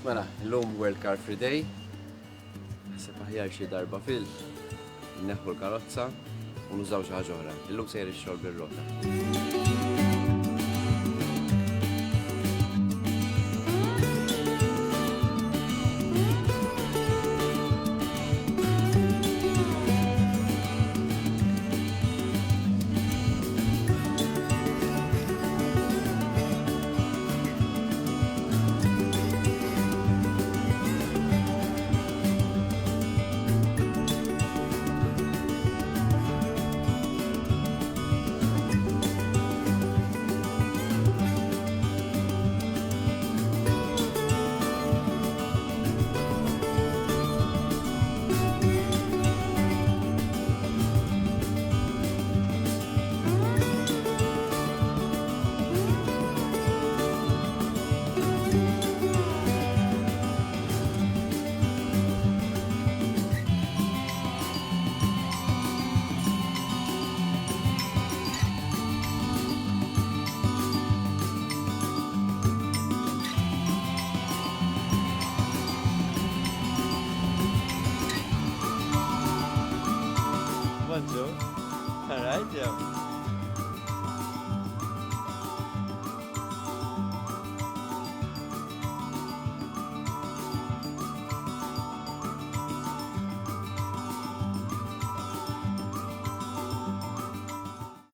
Mela, l-lum World Car Free Day. Sepp aħjar xi darba neħu l-karozza u nużaw xi ħaġa oħra. Illum sejr ix-xogħol bir-rota. Come on, Joe. All right, Joe.